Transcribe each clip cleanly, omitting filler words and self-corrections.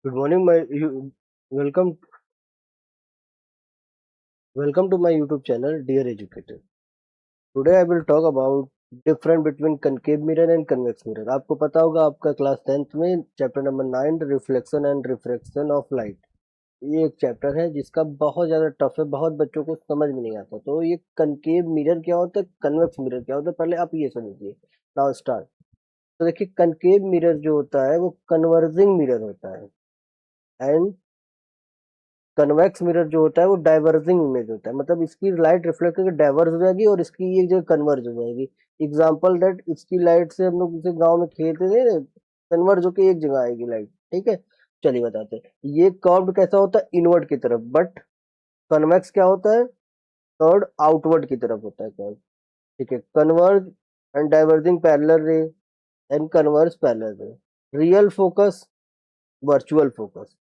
Good morning, welcome welcome to my YouTube channel, Dear Educator. Today I will talk about difference between concave mirror and convex mirror. आपको पता होगा आपका class 10th में chapter number 9 reflection and refraction of light, ये एक chapter है जिसका बहुत ज़्यादा टफ है, बहुत बच्चों को समझ में नहीं आता। तो ये कनकेव मिरर क्या होता है, कन्वेक्स मिरर क्या होता है, पहले आप ये समझिए। Now start. तो देखिए, कनकेव मिरर जो होता है वो कन्वर्जिंग मिरर होता है, एंड कन्वेक्स मिरर जो होता है वो डाइवर्जिंग इमेज होता है। मतलब इसकी लाइट रिफ्लेक्ट करके डाइवर्ज हो जाएगी और इसकी एक जगह कन्वर्ज हो जाएगी। एग्जाम्पल दैट, इसकी लाइट से हम लोग जैसे गाँव में खेलते थे, कन्वर्ज होके एक जगह आएगी लाइट। ठीक है, चलिए बताते हैं। ये कर्व कैसा होता है, इनवर्ड की तरफ, बट कन्वेक्स क्या होता है, कर्व आउटवर्ड की तरफ होता है कर्व। ठीक है, कन्वर्ज एंड डाइवर्जिंग पैरेलल रे एंड कन्वर्ज पैरेलल रे, real focus, virtual focus,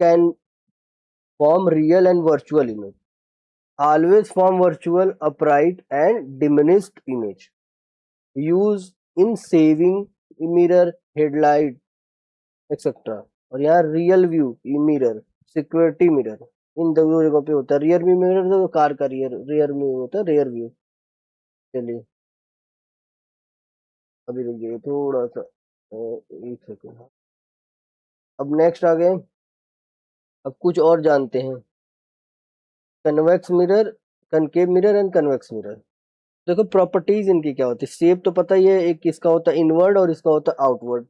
can form real and virtual image, always form virtual, upright and diminished image, use in saving mirror, headlight, etc. और यहाँ rear view mirror, security mirror, इन दो जगहों पे होता है। Rear view mirror तो car का रियर रियर व्यू होता है, रियर व्यू। चलिए अभी रुकिए थोड़ा सा, एक सेकेंड। अब नेक्स्ट आ गए, अब कुछ और जानते हैं। Convex mirror, concave mirror and convex mirror. देखो प्रॉपर्टीज इनकी क्या होती है। शेप तो पता ही है, एक इसका होता है इनवर्ड और इसका होता है आउटवर्ड।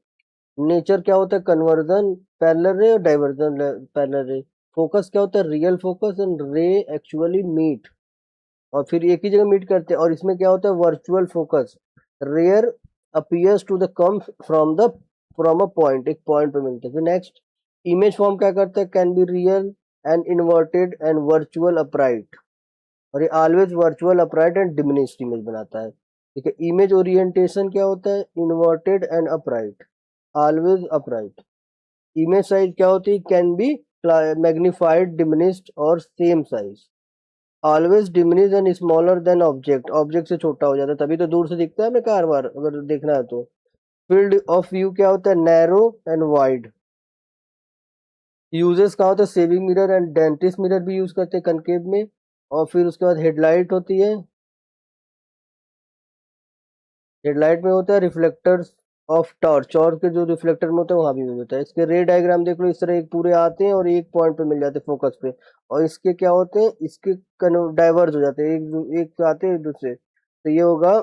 नेचर क्या होता है, कन्वर्जन पैरेलल रे और डाइवर्जन पैरेलल रे। फोकस क्या होता है, रियल फोकस एंड रे एक्चुअली मीट, और फिर एक ही जगह मीट करते हैं। और इसमें क्या होता है, virtual focus, rare appears to the comes from a point, एक पॉइंट पे मिलते हैं। फिर नेक्स्ट, इमेज फॉर्म क्या करता है, can be real and inverted and virtual upright, और ये always virtual upright and diminished image बनाता है। ठीक है, इमेज ओरिएंटेशन क्या होता है, inverted and upright, always upright. Image size क्या होती है, कैन बी मैग्निफाइड, डिमिनिश्ड और same size, always diminish and smaller than object, object से छोटा हो जाता है, तभी तो दूर से दिखता है हमें कार बार अगर देखना है तो। फील्ड ऑफ व्यू क्या होता है, नैरो एंड वाइड। यूजेस का होता है, saving mirror and dentist mirror भी यूज करते हैं कनकेव में। और फिर उसके बाद हेडलाइट होती है, हेडलाइट में होता है रिफ्लेक्टर्स ऑफ टॉर्च, टॉर्च के जो रिफ्लेक्टर में होता है वहां भी यूज होता है। इसके रे डायग्राम देख लो, इस तरह एक पूरे आते हैं और एक पॉइंट पे मिल जाते हैं फोकस पे। और इसके क्या होते हैं, इसके डाइवर्ज हो जाते हैं, एक आते हैं दूसरे। तो ये होगा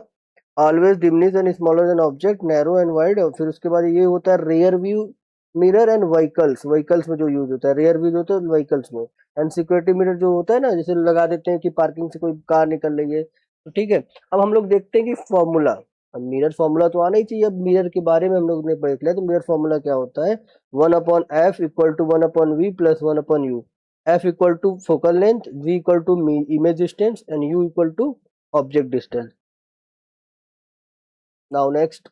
always diminish and smaller than object, narrow and wide. और फिर उसके बाद ये होता है rear view mirror and vehicles, vehicles में जो यूज होता है, रेयर व्यू होता है व्हीकल्स में। एंड सिक्योरिटी मिरर जो होता है ना, जैसे लगा देते हैं कि पार्किंग से कोई कार निकल रही है। तो ठीक है, अब हम लोग देखते हैं कि फॉर्मूला, अब मिरर फॉर्मूला तो आना ही चाहिए। अब मिरर के बारे में हम लोग ने पढ़ लिया, तो मिरर फॉर्मूला क्या होता है, 1/f equal to 1/v plus 1/u। F equal to focal length, v equal to image distance and u equal to object distance. Now next,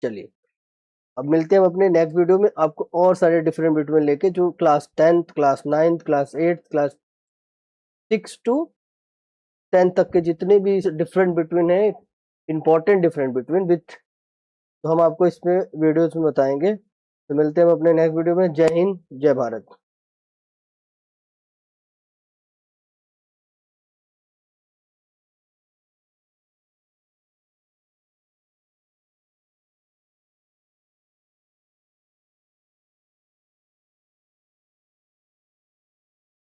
चलिए अब मिलते हैं हम अपने नेक्स्ट वीडियो में, आपको और सारे डिफरेंट बिटवीन लेके, जो class 10th, class 9th, class 8th, class 6 to 10 तक के जितने भी डिफरेंट बिटवीन है, इंपॉर्टेंट डिफरेंट बिटवीन विथ, तो हम आपको इसमें वीडियोस में बताएंगे। तो मिलते हैं हम अपने नेक्स्ट वीडियो में। जय हिंद, जय भारत।